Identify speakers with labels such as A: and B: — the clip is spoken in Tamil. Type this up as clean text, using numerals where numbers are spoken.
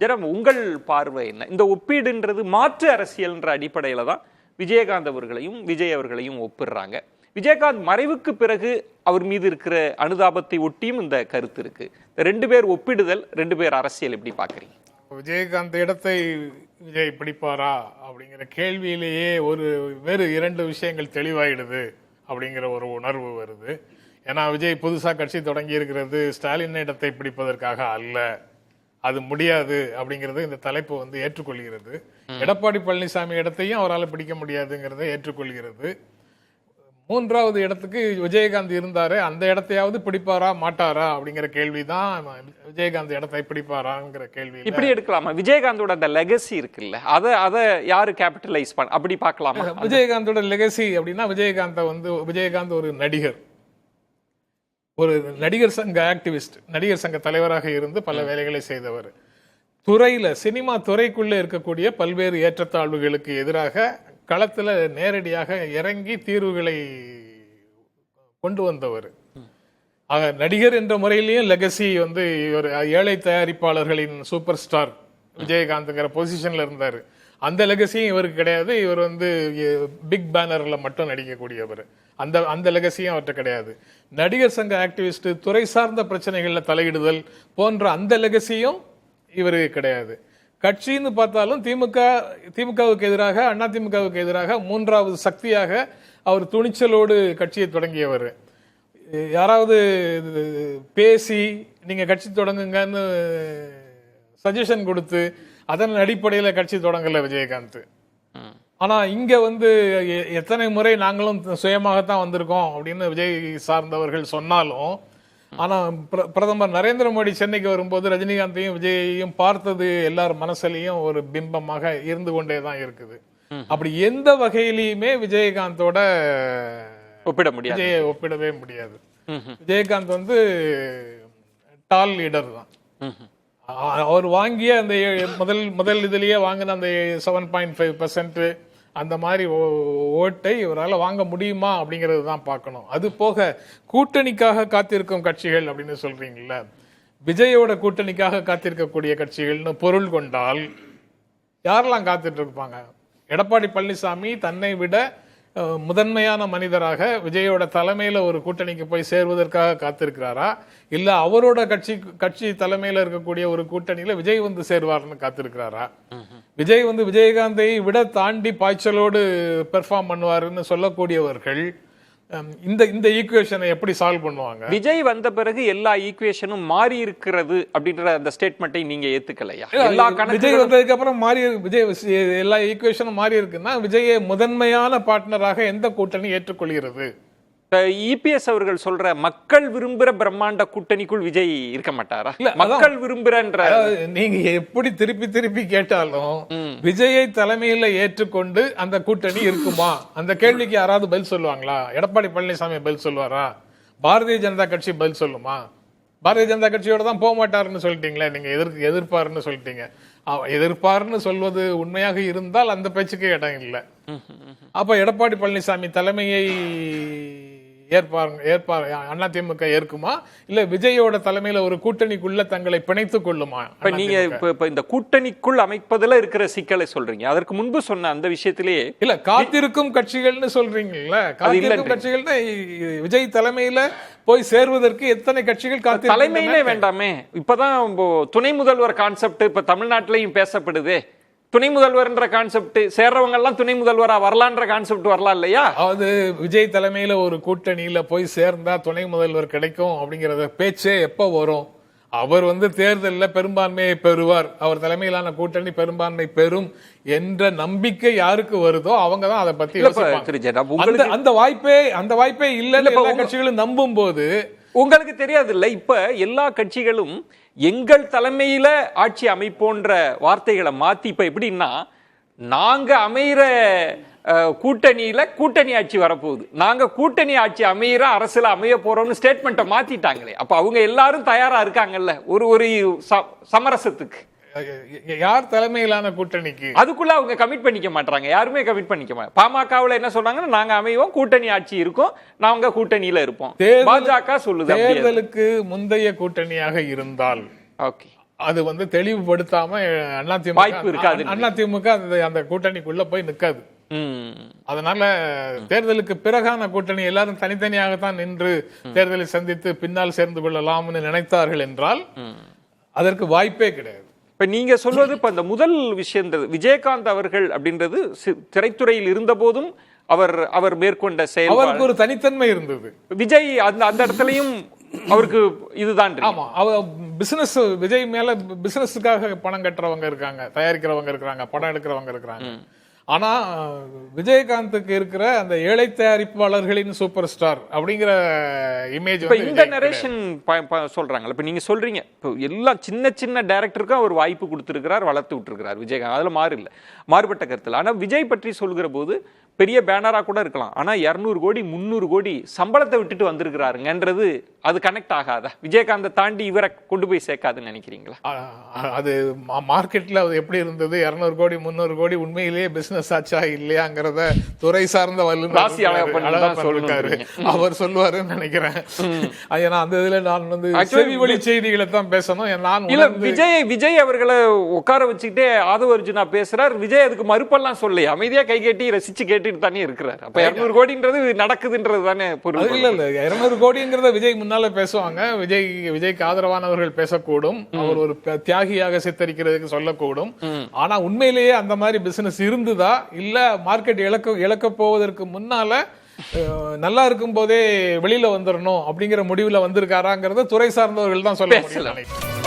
A: ஜெரம், உங்கள் பார்வை என்ன? இந்த ஒப்பீடுன்றது மாற்று அரசியல்ன்ற அடிப்படையில தான் விஜயகாந்த் அவர்களையும் விஜய் அவர்களையும் ஒப்பிடுறாங்க. விஜயகாந்த் மறைவுக்கு பிறகு அவர் மீது இருக்கிற அனுதாபத்தை ஒட்டியும் இந்த கருத்து இருக்கு. ரெண்டு பேர் ஒப்பிடுதல், ரெண்டு பேர் அரசியல் எப்படி பாக்குறீங்க?
B: விஜயகாந்த் இடத்தை விஜய் பிடிப்பாரா அப்படிங்கிற கேள்வியிலேயே வேறு இரண்டு விஷயங்கள் தெளிவாயிடுது அப்படிங்கிற ஒரு உணர்வு வருது. ஏன்னா விஜய் புதுசா கட்சி தொடங்கி இருக்கிறது ஸ்டாலின் இடத்தை பிடிப்பதற்காக அல்ல, அது முடியாது அப்படிங்கறது இந்த தலைப்பு ஏற்றுக்கொள்கிறது. எடப்பாடி பழனிசாமி இடத்தையும் அவரால் பிடிக்க முடியாதுங்கிறத ஏற்றுக்கொள்கிறது. மூன்றாவது இடத்துக்கு விஜயகாந்த் இருந்தாரு, அந்த இடத்தையாவது பிடிப்பாரா மாட்டாரா அப்படிங்கிற கேள்விதான். விஜயகாந்த் இடத்தை பிடிப்பாராங்கிற கேள்வி
A: இப்படி எடுக்கலாமா? விஜயகாந்தோட அந்த லெகசி இருக்குல்ல, அதை யாரு கேபிட்டலைஸ் பண்ண அப்படி பார்க்கலாமா?
B: விஜயகாந்தோட லெகசி அப்படின்னா விஜயகாந்த் ஒரு நடிகர், ஒரு நடிகர் சங்க ஆக்டிவிஸ்ட், நடிகர் சங்க தலைவராக இருந்து பல வேலைகளை செய்தவர். சினிமா துறைக்குள்ள இருக்கக்கூடிய பல்வேறு ஏற்றத்தாழ்வுகளுக்கு எதிராக களத்துல நேரடியாக இறங்கி தீர்வுகளை கொண்டு வந்தவர். ஆக நடிகர் என்ற முறையிலையும் லெகசி இவர் ஏழை தயாரிப்பாளர்களின் சூப்பர் ஸ்டார் விஜயகாந்த்ங்கிற பொசிஷன்ல இருந்தாரு. அந்த லெகசியும் இவருக்கு கிடையாது. இவர் பிக் பேனர்ல மட்டும் நடிக்கக்கூடியவர். அந்த லெகசியும் அவர்கிட்ட கிடையாது. நடிகர் சங்க ஆக்டிவிஸ்ட், துறை சார்ந்த பிரச்சனைகள்ல தலையிடுதல் போன்ற அந்த லெகசியும் இவருக்கு கிடையாது. கட்சின்னு பார்த்தாலும் திமுகவுக்கு எதிராக, அதிமுகவுக்கு எதிராக மூன்றாவது சக்தியாக அவர் துணிச்சலோடு கட்சியை தொடங்கியவர். யாராவது பேசி நீங்க கட்சி தொடங்குங்கன்னு சஜஷன் கொடுத்து அதன் அடிப்படையில் கட்சி தொடங்கல விஜயகாந்த். ஆனா இங்க எத்தனை முறை நாங்களும் சுயமாகத்தான் வந்திருக்கோம் அப்படின்னு விஜய் சார்ந்தவர்கள் சொன்னாலும், ஆனா பிரதமர் நரேந்திர மோடி சென்னைக்கு வரும்போது ரஜினிகாந்தையும் விஜயையும் பார்த்தது எல்லார் மனசுலையும் ஒரு பிம்பமாக இருந்து கொண்டேதான் இருக்குது. அப்படி எந்த வகையிலையுமே விஜயகாந்தோட ஒப்பிடவே முடியாது. விஜயகாந்த் டால் லீடர் தான். அவர் வாங்கிய அந்த முதல் இதுலயே வாங்கின அந்த 7.5% அந்த மாதிரி ஓட்டை இவரால் வாங்க முடியுமா அப்படிங்கறது தான் பார்க்கணும். அது போக கூட்டணிக்காக காத்திருக்கும் கட்சிகள் அப்படின்னு சொல்றீங்கல்ல, விஜயோட கூட்டணிக்காக காத்திருக்கக்கூடிய கட்சிகள்னு பொருள் கொண்டால் யாரெல்லாம் காத்துட்டு இருப்பாங்க? எடப்பாடி பழனிசாமி தன்னை விட முதன்மையான மனிதராக விஜயோட தலைமையில ஒரு கூட்டணிக்கு போய் சேர்வதற்காக காத்திருக்கிறாரா, இல்ல அவரோட கட்சி தலைமையில இருக்கக்கூடிய ஒரு கூட்டணியில விஜய் சேர்வார்னு காத்திருக்கிறாரா? விஜய் விஜயகாந்தை விட தாண்டி பாய்ச்சலோடு பெர்ஃபார்ம் பண்ணுவாருன்னு சொல்லக்கூடியவர்கள் இந்த ஈக்குவேஷனை எப்படி சால்வ் பண்ணுவாங்க?
A: விஜய் வந்த பிறகு எல்லா ஈக்குவேஷனும் மாறி இருக்கிறது அப்படின்ற அந்த ஸ்டேட்மெண்ட்டை நீங்க ஏத்துக்கலையா?
B: விஜய் வந்ததுக்கு அப்புறம் எல்லா ஈக்குவேஷனும் மாறி இருக்குன்னா விஜயை முதன்மையான பார்ட்னராக எந்த கூட்டணி ஏற்றுக்கொள்கிறது?
A: இபிஎஸ் அவர்கள் சொல்ற மக்கள் விரும்புற பிரம்மாண்ட கூட்டணிக்குள் விஜய் இருக்க மாட்டாரா? மக்கள் விரும்புறன்ற
B: நீங்க எப்படி திருப்பி கேட்டாலும் விஜயை தலைமையில ஏற்றுக்கொண்டு அந்த கூட்டணி இருக்குமா? அந்த கேள்விக்கு யாராவது பதில் சொல்லுவாங்களா? எடப்பாடி பழனிசாமி பதில் சொல்லுவாரா? பாரதிய ஜனதா கட்சி பதில் சொல்லுமா? பாரதிய ஜனதா கட்சியோட தான் போக மாட்டாருன்னு சொல்லிட்டீங்களே, நீங்க எதிர்ப்பாருன்னு சொல்லிட்டீங்க. எதிர்ப்பாருன்னு சொல்வது உண்மையாக இருந்தால் அந்த பேச்சுக்கே இடம் இல்லை. அப்ப எடப்பாடி பழனிசாமி தலைமையை ஏற்பார் அதிமுக ஏற்குமா, இல்ல விஜயோட தலைமையில ஒரு கூட்டணிக்குள்ள தங்களை பிணைத்துக் கொள்ளுமா?
A: நீங்க இப்ப இந்த கூட்டணிக்குள் அமைப்பதுல இருக்கிற சிக்கலை சொல்றீங்க. அதற்கு முன்பு சொன்ன அந்த விஷயத்திலேயே
B: இல்ல காத்திருக்கும் கட்சிகள்னு சொல்றீங்கல்ல, காத்திருக்கும் கட்சிகள்னா விஜய் தலைமையில போய் சேர்வதற்கு எத்தனை கட்சிகள்
A: தலைமையிலே வேண்டாமே? இப்பதான் துணை முதல்வர் கான்செப்ட் இப்ப தமிழ்நாட்டிலையும் பேசப்படுது. துணை முதல்வர்ன்ற கான்செப்ட் சேர்றவங்க எல்லாம் துணை முதல்வரா வரலான்ற கான்செப்ட் வரலாம் இல்லையா?
B: அதாவது விஜய் தலைமையில ஒரு கூட்டணியில போய் சேர்ந்தா துணை முதல்வர் கிடைக்கும் அப்படிங்கறத பேச்சே எப்ப வரும்? அவர் தேர்தலில் பெரும்பான்மையை பெறுவார், அவர் தலைமையிலான கூட்டணி பெரும்பான்மை பெறும் என்ற நம்பிக்கை யாருக்கு வருதோ அவங்க தான் அதை பத்தி அந்த வாய்ப்பே இல்லைன்னு எல்லா கட்சிகளும் நம்பும் போது
A: உங்களுக்கு தெரியாது இல்ல, இப்ப எல்லா கட்சிகளும் எங்கள் தலைமையில ஆட்சி அமைப்போன்ற வார்த்தைகளை மாத்தி இப்ப எப்படின்னா, நாங்க அமைகிற கூட்டணியில கூட்டணி ஆட்சி வரப்போகுது, நாங்க கூட்டணி ஆட்சி அமைகிற அரசுல அமைய போறோம்னு ஸ்டேட்மெண்ட்டை மாத்திட்டாங்களே. அப்ப அவங்க எல்லாரும் தயாரா இருக்காங்கல்ல ஒரு சமரசத்துக்கு.
B: யார் தலைமையிலான கூட்டணிக்கு
A: அதுக்குள்ள அவங்க கமிட் பண்ணிக்க மாட்டாங்க, யாருமே கமிட் பண்ணிக்க மாட்டாங்க. பாமகவுல என்ன சொல்றாங்கன்னா, நாங்க அமைவோம், கூட்டணி ஆட்சி இருக்கும், நாங்க கூட்டணியில இருப்போம். பாஜக சொல்லுது
B: தேர்தலுக்கு முந்தைய கூட்டணியாக இருந்தால் அது வந்து தெளிவுபடுத்தாம
A: வாய்ப்பு இருக்காது.
B: அதிமுக அந்த கூட்டணிக்குள்ள போய் நிக்காது. அதனால தேர்தலுக்கு பிறகான கூட்டணி எல்லாரும் தனித்தனியாகத்தான் நின்று தேர்தலை சந்தித்து பின்னால் சேர்ந்து கொள்ளலாம்னு நினைத்தார்கள் என்றால் அதற்கு வாய்ப்பே கிடையாது.
A: இப்ப நீங்க சொல்வது இப்ப அந்த முதல் விஷயன்றது விஜயகாந்த் அவர்கள் அப்படின்றது திரைத்துறையில் இருந்த போதும் அவர் மேற்கொண்ட செயல்,
B: அவருக்கு ஒரு தனித்தன்மை இருந்தது.
A: விஜய் அந்த இடத்துலயும் அவருக்கு இதுதான்.
B: ஆமா, பிசினஸ், விஜய் மேல பிசினஸுக்காக பணம் கட்டுறவங்க இருக்காங்க, தயாரிக்கிறவங்க இருக்கிறாங்க, படம் எடுக்கிறவங்க இருக்கிறாங்க. ஆனா விஜயகாந்துக்கு இருக்கிற அந்த ஏழை தயாரிப்பாளர்களின் சூப்பர் ஸ்டார் அப்படிங்கிற இமேஜ்
A: இந்த நரேஷன் சொல்றாங்க. இப்ப நீங்க சொல்றீங்க இப்போ எல்லாம் சின்ன சின்ன டைரக்டருக்கும் அவர் வாய்ப்பு கொடுத்திருக்கிறார், வளர்த்து விட்டுருக்கிறார் விஜயகாந்த், அதுல மாறுபட்ட கருத்துல. ஆனா விஜய் பற்றி சொல்கிற போது பெரிய பேனரா கூட இருக்கலாம், ஆனா 200 கோடி 300 கோடி சம்பளத்தை விட்டுட்டு வந்திருக்கிறாருங்கன்றது அது கனெக்ட் ஆகாதா? விஜயகாந்தை தாண்டி இவரை கொண்டு போய் சேர்க்காதுன்னு நினைக்கிறீங்களா?
B: அது மார்க்கெட்ல அது எப்படி இருந்தது, 200 கோடி 300 கோடி உண்மையிலேயே பிசினஸ் ஆச்சா இல்லையாங்கிறத துறை சார்ந்த சொல்லிருக்காரு, அவர் சொல்லுவாருன்னு நினைக்கிறேன். ஏன்னா அந்த இதுல நான் வந்து செவி வழி செய்திகளை தான் பேசணும்.
A: விஜய் அவர்களை உட்கார வச்சுக்கிட்டே ஆதவ அர்ஜுனா பேசுறார், விஜய் அதுக்கு மறுப்பெல்லாம் சொல்லி அமைதியா கை கட்டி ரசிச்சு கேட்டுட்டு தானே இருக்கிறார். அப்ப 200 கோடின்றது நடக்குதுன்றது தானே பொருள்.
B: இல்ல 200 கோடிங்கிறத விஜய் முன்னால பேசுவாங்க, விஜய்க்கு ஆதரவானவர்கள் பேசக்கூடும், அவர் ஒரு தியாகியாக சித்தரிக்கிறதுக்கு சொல்லக்கூடும். ஆனா உண்மையிலேயே அந்த மாதிரி பிசினஸ் இருந்துதா இல்ல மார்க்கெட் இழக்க போவதற்கு முன்னால நல்லா இருக்கும் போதே வெளியில வந்துடணும் அப்படிங்கிற முடிவுல வந்திருக்காராங்கிறத துறை சார்ந்தவர்கள் தான் சொல்ல முடியும்.